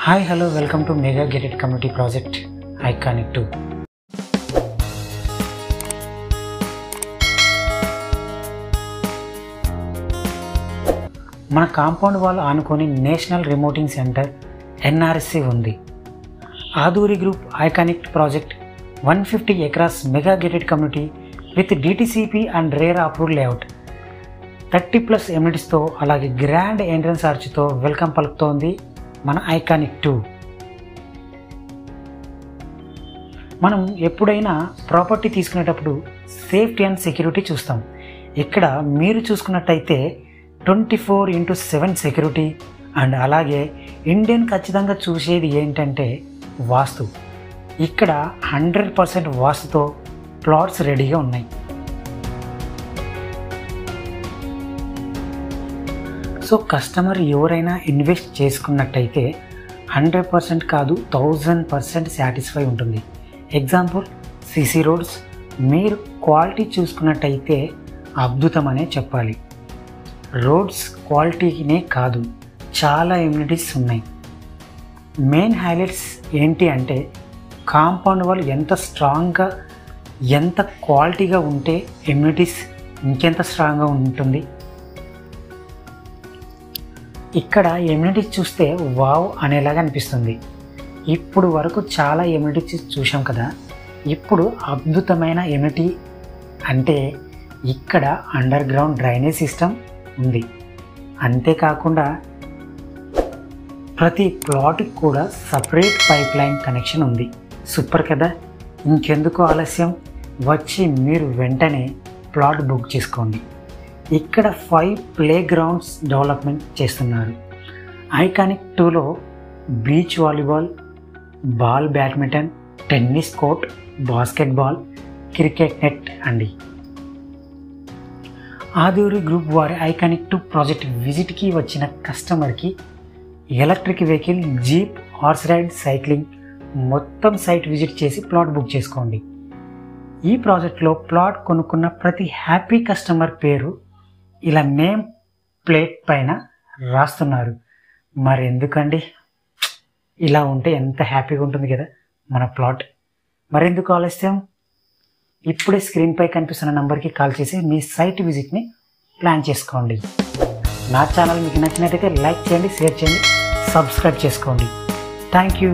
Hi hello welcome to mega gated community project iconic 2. మన compound wall ఆనుకొని national రిమోటింగ్ centre NRSC ఉంది. Aduri group iconic project 150 acres mega gated community with DTCP and rare approved layout 30+ ఎమ్యూనిటీస్తో అలాగే grand entrance ఆర్చ్తో welcome పలుకుతోంది మన iconic 2. మనం ఎప్పుడైనా property తీసుకునేటప్పుడు safety and security చూస్తాం. ఇక్కడ మీరు చూసుకున్నట్టయితే 24/7 సెక్యూరిటీ అండ్ అలాగే ఇండియన్ ఖచ్చితంగా చూసేది ఏంటంటే వాస్తు. ఇక్కడ 100% వాస్తుతో ప్లాట్స్ రెడీగా ఉన్నాయి. సో కస్టమర్ ఎవరైనా ఇన్వెస్ట్ చేసుకున్నట్టయితే 100% కాదు 1000% సాటిస్ఫై ఉంటుంది. ఎగ్జాంపుల్ సిసి రోడ్స్, మీరు క్వాలిటీ చూసుకున్నట్టయితే అద్భుతమనే చెప్పాలి. రోడ్స్ క్వాలిటీనే కాదు, చాలా ఎమ్యూనిటీస్ ఉన్నాయి. మెయిన్ హైలైట్స్ ఏంటి అంటే కాంపౌండ్ వాల్ ఎంత స్ట్రాంగ్గా ఎంత క్వాలిటీగా ఉంటే ఎమ్యూనిటీస్ ఇంకెంత స్ట్రాంగ్గా ఉంటుంది. ఇక్కడ ఎమ్యూనిటీస్ చూస్తే వావ్ అనేలాగా అనిపిస్తుంది. ఇప్పుడు వరకు చాలా ఎమ్యూనిటీస్ చూసాం కదా, ఇప్పుడు అద్భుతమైన ఎమ్యూనిటీ అంటే ఇక్కడ అండర్ గ్రౌండ్ డ్రైనేజ్ సిస్టమ్ ఉంది. అంతేకాకుండా ప్రతి ప్లాట్కి కూడా సపరేట్ పైప్ లైన్ కనెక్షన్ ఉంది. సూపర్ కదా, ఇంకెందుకు ఆలస్యం, వచ్చి మీరు వెంటనే ప్లాట్ బుక్ చేసుకోండి. ఇక్కడ 5 ప్లే గ్రౌండ్స్ డెవలప్మెంట్ చేస్తున్నారు. ఐకానిక్ 2లో beach volleyball, ball badminton, tennis court, basketball, cricket net అండి. ఆదూరి గ్రూప్ వారి ఐకానిక్ 2 ప్రాజెక్ట్ విజిట్కి వచ్చిన కస్టమర్కి electric vehicle, jeep, horse ride, cycling మొత్తం సైట్ విజిట్ చేసి ప్లాట్ బుక్ చేసుకోండి. ఈ ప్రాజెక్ట్లో ప్లాట్ కొనుక్కున్న ప్రతి హ్యాపీ కస్టమర్ పేరు ఇలా నేమ్ ప్లేట్ పైన రాస్తున్నారు. మరి ఎందుకండి, ఇలా ఉంటే ఎంత హ్యాపీగా ఉంటుంది కదా మన ప్లాట్. మరెందుకు ఆలస్యం, ఇప్పుడే స్క్రీన్పై కనిపిస్తున్న నంబర్కి కాల్ చేసి మీ సైట్ విజిట్ని ప్లాన్ చేసుకోండి. నా ఛానల్ మీకు నచ్చినట్టయితే లైక్ చేయండి, షేర్ చేయండి, సబ్స్క్రైబ్ చేసుకోండి. Thank you.